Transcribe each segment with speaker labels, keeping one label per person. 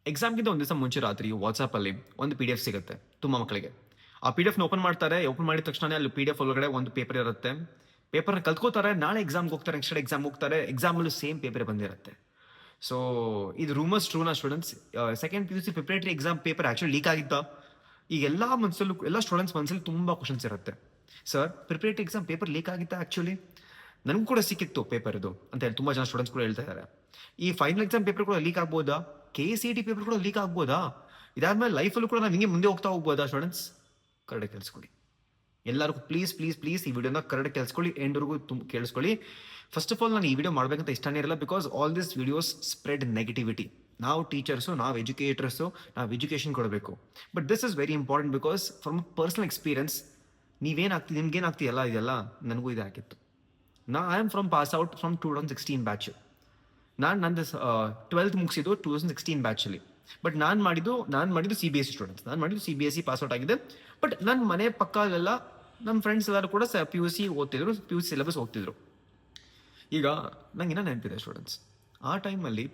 Speaker 1: ಎಕ್ಸಾಮ್ಗಿಂತ ಒಂದು ದಿವಸ ಮುಂಚೆ ರಾತ್ರಿ ವಾಟ್ಸಾಪಲ್ಲಿ ಒಂದು ಪಿ ಡಿ ಎಫ್ ಸಿಗುತ್ತೆ ತುಂಬ ಮಕ್ಕಳಿಗೆ. ಆ ಪಿ ಡಿ ಎಫ್ನ ಓಪನ್ ಮಾಡ್ತಾರೆ. ಓಪನ್ ಮಾಡಿದ ತಕ್ಷಣ ಅಲ್ಲಿ ಪಿ ಡಿ ಎಫ್ ಒಳಗಡೆ ಒಂದು ಪೇಪರ್ ಇರುತ್ತೆ. ಪೇಪರ್ನ ಕಲ್ತ್ಕೋತಾರೆ. ನಾಳೆ ಎಕ್ಸಾಮ್ಗೆ ಹೋಗ್ತಾರೆ, ನೆಕ್ಸ್ಟ್ ಡೇ ಎಕ್ಸಾಮ್ ಹೋಗ್ತಾರೆ. ಎಕ್ಸಾಮಲ್ಲೂ ಸೇಮ್ ಪೇಪರ್ ಬಂದಿರುತ್ತೆ. ಸೊ ಇದು ರೂಮರ್ಸ್ ಟ್ರೂನಾ students? Second P U C preparatory exam paper actually leak ಆಗಿತ್ತಾ? ಈಗ ಎಲ್ಲ ಮನಸ್ಸಲ್ಲೂ, ಎಲ್ಲ ಸ್ಟೂಡೆಂಟ್ಸ್ ಮನಸ್ಸಲ್ಲಿ ತುಂಬ ಕ್ವಶನ್ಸ್ ಇರುತ್ತೆ. Sir, preparatory exam paper leak ಆಗಿತ್ತಾ? ಆ್ಯಕ್ಚುಲಿ ನನಗೂ ಕೂಡ ಸಿಕ್ಕಿತ್ತು ಪೇಪರ್ ಇದು ಅಂತ ಹೇಳಿ ತುಂಬ ಜನ ಸ್ಟೂಡೆಂಟ್ಸ್ ಕೂಡ ಹೇಳ್ತಾ ಇದ್ದಾರೆ. ಈ ಫೈನಲ್ ಎಕ್ಸಾಮ್ ಪೇಪರ್ ಕೂಡ ಲೀಕ್ ಆಗ್ಬೋದಾ? KCET ಪೇಪರ್ ಕೂಡ ಲೀಕ್ ಆಗ್ಬೋದಾ? ಇದಾದ್ಮೇಲೆ ಲೈಫಲ್ಲೂ ಕೂಡ ನಾವು ಹಿಂಗೆ ಮುಂದೆ ಹೋಗ್ತಾ ಹೋಗ್ಬೋದಾ ಸ್ಟೂಡೆಂಟ್ಸ್? ಕರೆಕ್ಟಾಗಿ ಕೇಳಿಸ್ಕೊಳ್ಳಿ. ಎಲ್ಲರಿಗೂ ಪ್ಲೀಸ್ ಪ್ಲೀಸ್ ಪ್ಲೀಸ್ ಈ ವಿಡಿಯೋನ ಕರೆಕ್ಟಾಗಿ ಕೇಳಿಸ್ಕೊಳ್ಳಿ, ಎಂಡ್ವರೆಗೂ ಕೇಳಿಸ್ಕೊಳ್ಳಿ. ಫಸ್ಟ್ ಆಫ್ ಆಲ್ ನಾನು ಈ ವಿಡಿಯೋ ಮಾಡಬೇಕಂತ ಇಷ್ಟನೇ ಇರಲ್ಲ, because all this videos spread negativity. ನಾವು ಟೀಚರ್ಸು, ನಾವು ಎಜುಕೇಟರ್ಸು, ನಾವು ಎಜುಕೇಷನ್ ಕೊಡಬೇಕು. But this is very important because from personal experience ನಿಮ್ಗೇನಾಗ್ತಿದೆಯಲ್ಲ ಇದೆಲ್ಲ ನನಗೂ ಇದು ಆಗಿತ್ತು. I am from pass out from 2016 batch. ನಂದು 12th ಮುಗಿಸಿದ್ದು 2016 ಬ್ಯಾಚಲ್ಲಿ. ಬಟ್ ನಾನು ಮಾಡಿದ್ದು CBSE ಸ್ಟೂಡೆಂಟ್ಸ್. ನಾನು ಮಾಡಿದ್ದು CBSE ಪಾಸ್ಔಟ್ ಆಗಿದೆ. ಬಟ್ ನನ್ನ ಮನೆ ಪಕ್ಕದಲ್ಲೆಲ್ಲ ನಮ್ಮ ಫ್ರೆಂಡ್ಸ್ ಎಲ್ಲರೂ ಕೂಡ PUC ಓದ್ತಿದ್ರು, PUC ಸಿಲೆಬಸ್ ಓದ್ತಿದ್ರು. ಈಗ ನಂಗೆ ಇನ್ನೂ ನೆನಪಿದೆ ಸ್ಟೂಡೆಂಟ್ಸ್, ಆ ಟೈಮಲ್ಲಿ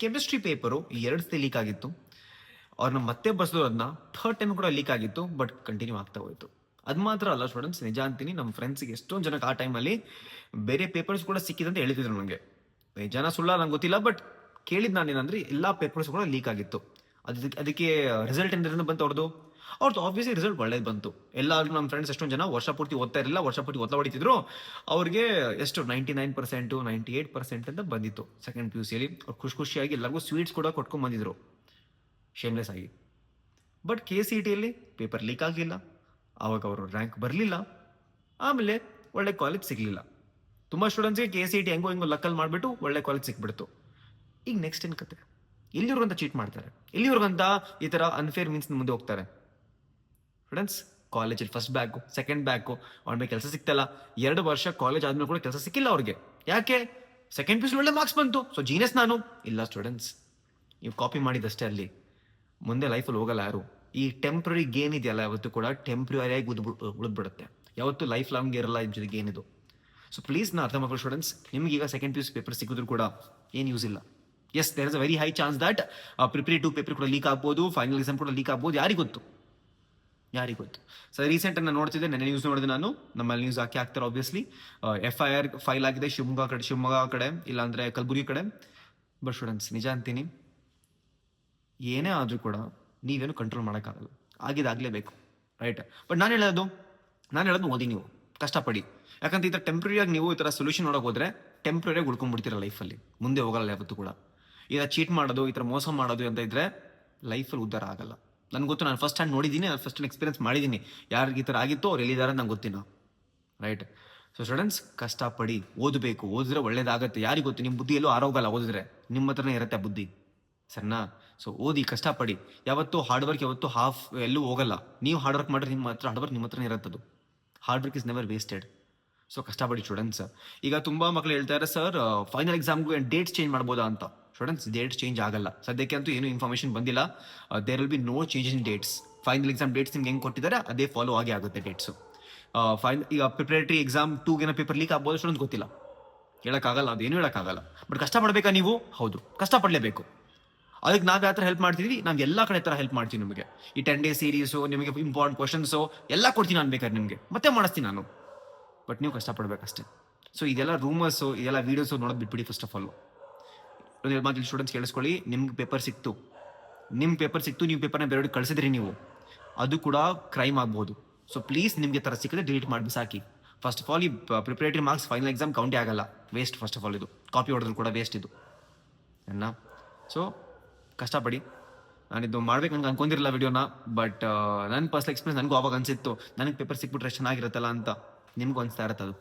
Speaker 1: ಕೆಮಿಸ್ಟ್ರಿ ಪೇಪರು 2 ಸತಿ ಲೀಕ್ ಆಗಿತ್ತು. ಅವ್ರನ್ನ ಮತ್ತೆ ಬರ್ಸಿದ್ರು, ಅದನ್ನ ಥರ್ಡ್ ಟೈಮ್ ಕೂಡ ಲೀಕ್ ಆಗಿತ್ತು. ಬಟ್ ಕಂಟಿನ್ಯೂ ಆಗ್ತಾ ಹೋಯಿತು. ಅದು ಮಾತ್ರ ಅಲ್ಲ ಸ್ಟೂಡೆಂಟ್ಸ್, ನಿಜ ಅಂತೀನಿ, ನಮ್ಮ ಫ್ರೆಂಡ್ಸಿಗೆ ಎಷ್ಟೊಂದು ಜನಕ್ಕೆ ಆ ಟೈಮಲ್ಲಿ ಬೇರೆ ಪೇಪರ್ಸ್ ಕೂಡ ಸಿಕ್ಕಿದೆ ಅಂತ ಹೇಳ್ತಿದ್ರು ನನಗೆ. ಜನ ಸುಳ್ಳ ನಂಗೆ ಗೊತ್ತಿಲ್ಲ, ಬಟ್ ಕೇಳಿದ್ದು ನಾನೇನಂದ್ರೆ ಎಲ್ಲ ಪೇಪರ್ಸ್ ಕೂಡ ಲೀಕ್ ಆಗಿತ್ತು. ಅದಕ್ಕೆ ರಿಸಲ್ಟ್ ಏನಿದೆ ಬಂತು ಅವ್ರದ್ದು ಆಬ್ವಿಯಸ್ಲಿ ರಿಸಲ್ಟ್ ಒಳ್ಳೇದು ಬಂತು. ಎಲ್ಲರೂ ನಮ್ಮ ಫ್ರೆಂಡ್ಸ್ ಎಷ್ಟೊಂದು ಜನ ವರ್ಷ ಪೂರ್ತಿ ಓದ್ತಾ ಇರಲಿಲ್ಲ, ವರ್ಷ ಪೂರ್ತಿ ಓದ್ತಾ ಹೊಡಿತಿದ್ರು. ಅವ್ರಿಗೆ ಎಷ್ಟು 99%, 98% ಅಂತ ಬಂದಿತ್ತು ಸೆಕೆಂಡ್ PUC ಯಲ್ಲಿ. ಅವ್ರು ಖುಷಿಯಾಗಿ ಎಲ್ಲರಿಗೂ ಸ್ವೀಟ್ಸ್ ಕೂಡ ಕೊಟ್ಕೊಂಡ್ ಬಂದಿದ್ರು, ಶೇಮ್ಲೆಸ್ ಆಗಿ. ಬಟ್ KCETಯಲ್ಲಿ ಪೇಪರ್ ಲೀಕ್ ಆಗಲಿಲ್ಲ, ಆವಾಗ ಅವರು ರ್ಯಾಂಕ್ ಬರಲಿಲ್ಲ, ಆಮೇಲೆ ಒಳ್ಳೆ ಕಾಲೇಜ್ ಸಿಗಲಿಲ್ಲ. ತುಂಬ ಸ್ಟೂಡೆಂಟ್ಸ್ಗೆ KCET ಹೆಂಗೋ ಲಕ್ಕಲ್ಲಿ ಮಾಡಿಬಿಟ್ಟು ಒಳ್ಳೆ ಕಾಲೇಜ್ ಸಿಕ್ಬಿಡ್ತು. ಈಗ ನೆಕ್ಸ್ಟ್ ಏನು ಕತೆ? ಎಲ್ಲಿವ್ರಿಗಂತ ಚೀಟ್ ಮಾಡ್ತಾರೆ, ಎಲ್ಲಿವ್ರಿಗಂತ ಈ ಥರ ಅನ್ಫೇರ್ ಮೀನ್ಸ್ ಮುಂದೆ ಹೋಗ್ತಾರೆ ಸ್ಟೂಡೆಂಟ್ಸ್. ಕಾಲೇಜಲ್ಲಿ ಫಸ್ಟ್ ಬ್ಯಾಕು, ಸೆಕೆಂಡ್ ಬ್ಯಾಕು, ಅವ್ನ ಮೇಲೆ ಕೆಲಸ ಸಿಗ್ತಲ್ಲ. 2 ವರ್ಷ ಕಾಲೇಜ್ ಆದ್ಮೇಲೆ ಕೂಡ ಕೆಲಸ ಸಿಕ್ಕಿಲ್ಲ ಅವ್ರಿಗೆ. ಯಾಕೆ? ಸೆಕೆಂಡ್ PUC ಒಳ್ಳೆ ಮಾರ್ಕ್ಸ್ ಬಂತು, ಸೊ ಜೀನಿಯಸ್ ನಾನು. ಇಲ್ಲ ಸ್ಟೂಡೆಂಟ್ಸ್, ನೀವು ಕಾಪಿ ಮಾಡಿದಷ್ಟೇ ಅಲ್ಲಿ, ಮುಂದೆ ಲೈಫಲ್ಲಿ ಹೋಗಲ್ಲ ಯಾರು. ಈ ಟೆಂಪ್ರರಿ ಗೇನ್ ಇದೆಯಲ್ಲ, ಯಾವತ್ತು ಕೂಡ ಟೆಂಪ್ರರಿಯಾಗಿ ಉಳಿದ್ಬಿಡುತ್ತೆ, ಯಾವತ್ತು ಲೈಫ್ ಲಾಂಗ್ ಇರಲ್ಲ ಇದು ಗೇನ್ ಇದು. ಸೊ ಪ್ಲೀಸ್ ನಾ ಅರ್ಥ ಮಾಡ್ಕೊಳ್ಳಿ ಸ್ಟೂಡೆಂಟ್ಸ್, ನಿಮ್ಗೆ ಈಗ ಸೆಕೆಂಡ್ PUC ಪೇಪರ್ ಸಿಕ್ಕಿದ್ರು ಕೂಡ ಏನು ಯೂಸ್ ಇಲ್ಲ. Yes, there is a very high chance that preparative paper ಕೂಡ ಲೀಕ್ ಆಗ್ಬೋದು, ಫೈನಲ್ ಎಕ್ಸಾಮ್ ಕೂಡ ಲೀಕ್ ಆಗ್ಬೋದು, ಯಾರಿಗೂ ಗೊತ್ತು. ಸೊ ರೀಸೆಂಟ್ ನಾನು ನೋಡ್ತಿದ್ದೆ, ನೆನ್ನೆ ನ್ಯೂಸ್ ನೋಡಿದೆ ನಾನು, ನಮ್ಮಲ್ಲಿ ನ್ಯೂಸ್ ಹಾಕ್ತಾರೆ ಆಬ್ವಿಯಸ್ಲಿ. FIR ಫೈಲ್ ಆಗಿದೆ ಶಿವಮೊಗ್ಗ ಕಡೆ, ಇಲ್ಲಾಂದ್ರೆ ಕಲಬುರಗಿ ಕಡೆ. ಬಟ್ ಸ್ಟೂಡೆಂಟ್ಸ್, ನಿಜ ಅಂತೀನಿ, ಏನೇ ಆದರೂ ಕೂಡ ನೀವೇನು ಕಂಟ್ರೋಲ್ ಮಾಡೋಕ್ಕಾಗಲ್ಲ, ಆಗಿದಾಗಲೇಬೇಕು, ರೈಟ್? ಬಟ್ ನಾನು ಹೇಳೋದು ಓದಿ, ನೀವು ಕಷ್ಟಪಡಿ. ಯಾಕಂತ ಈ ಥರ ಟೆಂಪ್ರರಿಯಾಗಿ ನೀವು ಈ ಥರ ಸೊಲ್ಯೂಷನ್ ನೋಡೋಕೆ ಹೋದರೆ ಟೆಂಪ್ರರಿಯಾಗಿ ಉಳ್ಕೊಂಡ್ಬಿಡ್ತೀರ ಲೈಫಲ್ಲಿ, ಮುಂದೆ ಹೋಗಲ್ಲ ಯಾವತ್ತೂ ಕೂಡ. ಈ ಥರ ಚೀಟ್ ಮಾಡೋದು, ಈ ಥರ ಮೋಸ ಮಾಡೋದು ಅಂತ ಇದ್ದರೆ ಲೈಫಲ್ಲಿ ಉದ್ಧಾರ ಆಗಲ್ಲ. ನನಗೆ ಗೊತ್ತು, ನಾನು ಫಸ್ಟ್ ಹ್ಯಾಂಡ್ ನೋಡಿದ್ದೀನಿ, ನಾನು ಫಸ್ಟ್ ಎಕ್ಸ್ಪೀರಿಯನ್ಸ್ ಮಾಡಿದ್ದೀನಿ. ಯಾರಿಗೆ ಈ ಥರ ಆಗಿತ್ತು ಅವ್ರು ಎಲ್ಲಿದ್ದಾರೆ ನಂಗೆ ಗೊತ್ತಿಲ್ಲ, ರೈಟ್? ಸೊ ಸ್ಟೂಡೆಂಟ್ಸ್, ಕಷ್ಟಪಡಿ, ಓದಬೇಕು. ಓದಿದ್ರೆ ಒಳ್ಳೇದಾಗತ್ತೆ. ಯಾರಿಗೆ ಗೊತ್ತು, ನಿಮ್ಮ ಬುದ್ಧಿ ಎಲ್ಲೂ ಆರೋಗಲ್ಲ. ಓದಿದ್ರೆ ನಿಮ್ಮ ಹತ್ರನೇ ಇರುತ್ತೆ ಬುದ್ಧಿ, ಸರಿನಾ? ಸೊ ಓದಿ, ಕಷ್ಟಪಡಿ. ಯಾವತ್ತೂ ಹಾರ್ಡ್ ವರ್ಕ್ ಯಾವತ್ತೂ ಎಲ್ಲೂ ಹೋಗಲ್ಲ. ನೀವು ಹಾರ್ಡ್ ವರ್ಕ್ ಮಾಡಿದ್ರೆ ಹಾರ್ಡ್ ವರ್ಕ್ ನಿಮ್ಮ ಹತ್ರನೇ ಇರುತ್ತದು. Hard work is never wasted. So ಕಷ್ಟಪಡಿ ಸ್ಟೂಡೆಂಟ್ಸ್. ಈಗ ತುಂಬ ಮಕ್ಕಳು ಹೇಳ್ತಾರೆ, ಸರ್ ಫೈನಲ್ ಎಕ್ಸಾಮ್ಗೂ ಡೇಟ್ಸ್ ಚೇಂಜ್ ಮಾಡ್ಬೋದಾ ಅಂತ. ಸ್ಟೂಡೆಂಟ್ಸ್, ಡೇಟ್ಸ್ ಚೇಂಜ್ ಆಗಲ್ಲ. ಸದ್ಯಕ್ಕೆ ಅಂತೂ ಏನೂ ಇನ್ಫಾರ್ಮೇಷನ್ ಬಂದಿಲ್ಲ. There will be no change in dates. Final exam dates ನಿಮ್ಗೆ ಹೆಂಗೆ ಕೊಟ್ಟಿದ್ದಾರೆ ಅದೇ ಫಾಲೋ ಆಗಿ ಆಗುತ್ತೆ ಡೇಟ್ಸು. ಈಗ ಪ್ರಿಪರೇಟರಿ ಎಕ್ಸಾಮ್ 2 ಪೇಪರ್ ಲೀಕ್ ಆಗ್ಬೋದು ಸ್ಟೂಡೆಂಟ್ಸ್, ಗೊತ್ತಿಲ್ಲ, ಹೇಳೋಕ್ಕಾಗಲ್ಲ, ಅದೇನು ಹೇಳೋಕ್ಕಾಗಲ್ಲ. ಬಟ್ ಕಷ್ಟಪಡಬೇಕಾ ನೀವು? ಹೌದು, ಕಷ್ಟಪಡಲೇಬೇಕು. ಅದಕ್ಕೆ ನಾವು ಯಾವ ಥರ ಹೆಲ್ಪ್ ಮಾಡ್ತಿದ್ವಿ, ನಾವು ಎಲ್ಲ ಕಡೆ ಥರ ಹೆಲ್ಪ್ ಮಾಡ್ತೀವಿ ನಿಮಗೆ. ಈ 10 ಡೇ ಸೀರೀಸು, ನಿಮಗೆ ಇಂಪಾರ್ಟೆಂಟ್ ಕ್ವಶನ್ಸು ಎಲ್ಲ ಕೊಡ್ತೀನಿ ನಾನು, ಬೇಕಾದ್ರೆ ನಿಮಗೆ ಮತ್ತೆ ಮಾಡಿಸ್ತೀನಿ ನಾನು. ಬಟ್ ನೀವು ಕಷ್ಟಪಡಬೇಕಷ್ಟೇ. ಸೊ ಇದೆಲ್ಲ ರೂಮರ್ಸು, ಇದೆಲ್ಲ ವೀಡಿಯೋಸು ನೋಡೋದು ಬಿಟ್ಬಿಡಿ. ಫಸ್ಟ್ ಆಫ್ ಆಲ್ ಒಂದು ಮಾತು ಸ್ಟೂಡೆಂಟ್ಸ್ ಕೇಳಿಸ್ಕೊಳ್ಳಿ, ನಿಮ್ಗೆ ಪೇಪರ್ ಸಿಕ್ತು, ನೀವು ಪೇಪರ್ನ ಬೇರೆಯವ್ರಿಗೆ ಕಳಿಸಿದ್ರಿ ನೀವು, ಅದು ಕೂಡ ಕ್ರೈಮ್ ಆಗ್ಬೋದು. ಸೊ ಪ್ಲೀಸ್, ನಿಮಗೆ ಥರ ಸಿಕ್ಕಿದ್ರೆ ಡಿಲೀಟ್ ಮಾಡಿ ಸಾಕಿ. ಫಸ್ಟ್ ಆಫ್ ಆಲ್ ಈ ಪ್ರಿಪರೇಟರಿ ಮಾರ್ಕ್ಸ್ ಫೈನಲ್ ಎಕ್ಸಾಮ್ ಕೌಂಟೇ ಆಗಲ್ಲ, ವೇಸ್ಟ್. ಫಸ್ಟ್ ಆಫ್ ಆಲ್ ಇದು ಕಾಪಿ ಹೊಡೆದ್ರು ಕೂಡ ವೇಸ್ಟ್ ಇದು, ಅಣ್ಣ. ಸೊ ಕಷ್ಟಪಡಿ. ನಾನಿದು ಮಾಡ್ಬೇಕು ನಂಗೆ ಅನ್ಕೊಂಡಿರಲಿಲ್ಲ ವಿಡಿಯೋನ, ಬಟ್ ನನ್ನ ಪರ್ಸನಲ್ ಎಕ್ಸ್ಪೀರಿಯನ್ಸ್ ನನಗೂ ಅವಾಗ ಅನಿಸಿತ್ತು, ನನಗೆ ಪೇಪರ್ ಸಿಕ್ಬಿಟ್ರೆ ಚೆನ್ನಾಗಿರುತ್ತಲ್ಲ ಅಂತ. ನಿಮ್ಗೂ ಅನಿಸ್ತಾ ಇರುತ್ತೆ ಅದು.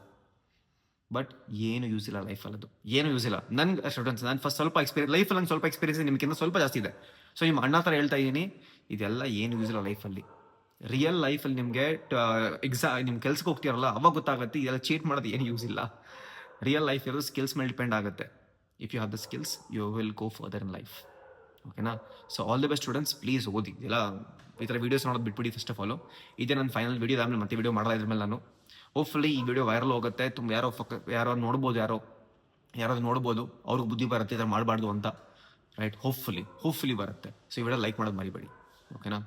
Speaker 1: ಬಟ್ ಏನು ಯೂಸ್ ಇಲ್ಲ ಲೈಫಲ್ಲಿ, ಅದು ಏನು ಯೂಸ್ ಇಲ್ಲ. ನನಗೆ ಸ್ಟೂಡೆಂಟ್ಸ್, ನಾನು ಫಸ್ಟ್ ಸ್ವಲ್ಪ ಲೈಫಲ್ಲಿ ನಂಗೆ ಸ್ವಲ್ಪ ಎಕ್ಸ್ಪೀರಿಯನ್ಸ್ ನಿಮಗಿಂತ ಸ್ವಲ್ಪ ಜಾಸ್ತಿ ಇದೆ. ಸೊ ನಿಮ್ಮ ಅಣ್ಣ ಥರ ಹೇಳ್ತಾ ಇದ್ದೀನಿ, ಇದೆಲ್ಲ ಏನು ಯೂಸ್ ಇಲ್ಲ ಲೈಫಲ್ಲಿ. ರಿಯಲ್ ಲೈಫಲ್ಲಿ ನಿಮಗೆ ನಿಮ್ಮ ಕೆಲ್ಸಕ್ಕೆ ಹೋಗ್ತಿರಲ್ಲ, ಅವಾಗ ಗೊತ್ತಾಗುತ್ತೆ ಇದೆಲ್ಲ ಚೀಟ್ ಮಾಡೋದು ಏನು ಯೂಸ್ ಇಲ್ಲ. ರಿಯಲ್ ಲೈಫ್ ಇರೋದು ಸ್ಕಿಲ್ಸ್ ಮೇಲೆ ಡಿಪೆಂಡ್ ಆಗುತ್ತೆ. If you have the skills, you will go further in life, ಓಕೆನಾ? So all the best students. Please ಓದಿ. ಎಲ್ಲ ಈ ಥರ ವೀಡಿಯೋಸ್ ನೋಡೋದು ಬಿಟ್ಬಿಡಿ ಫಸ್ಟ್ ಆಫ್ ಆಲು. ಇದೇ ನನ್ನ ಫೈನಲ್ ವೀಡಿಯೋ, ಆಮೇಲೆ ಮತ್ತೆ ವೀಡಿಯೋ ಮಾಡಲ್ಲ ಇದ್ರ ಮೇಲೆ ನಾನು. ಹೋಪ್ಫುಲಿ ಈ ವಿಡಿಯೋ ವೈರಲ್ ಹೋಗುತ್ತೆ. ತುಂಬ ಯಾರೋ ನೋಡ್ಬೋದು, ಯಾರಾದ್ರು ನೋಡ್ಬೋದು, ಅವ್ರಿಗೆ ಬುದ್ಧಿ ಬರುತ್ತೆ, ಈ ಥರ ಮಾಡಬಾರ್ದು ಅಂತ. ರೈಟ್. ಹೋಪ್ಫುಲಿ ಬರುತ್ತೆ. ಸೊ ಈ ವಿಡಿಯೋ ಲೈಕ್ ಮಾಡೋದು ಮರಿಬೇಡಿ, ಓಕೆನಾ?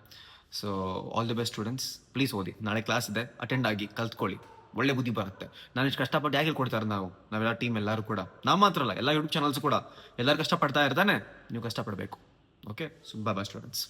Speaker 1: So all the best students, please ಓದಿ. ನಾಳೆ ಕ್ಲಾಸ್ ಇದೆ, ಅಟೆಂಡ್ ಆಗಿ ಕಲ್ತ್ಕೊಳ್ಳಿ, ಒಳ್ಳೆ ಬುದ್ಧಿ ಬರುತ್ತೆ. ನಾನು ಇಷ್ಟು ಕಷ್ಟಪಟ್ಟು ಯಾಕೆ ಹೇಳ್ಕೊಡ್ತಾರೆ ನಾವೆಲ್ಲ ಟೀಮ್ ಎಲ್ಲರೂ ಕೂಡ, ನಾವು ಮಾತ್ರ ಅಲ್ಲ, ಎಲ್ಲ ಯೂಟ್ಯೂಬ್ ಚಾನಲ್ಸ್ ಕೂಡ ಎಲ್ಲರೂ ಕಷ್ಟಪಡ್ತಾ ಇರ್ತಾನೆ, ನೀವು ಕಷ್ಟಪಡಬೇಕು. Okay, so bye students.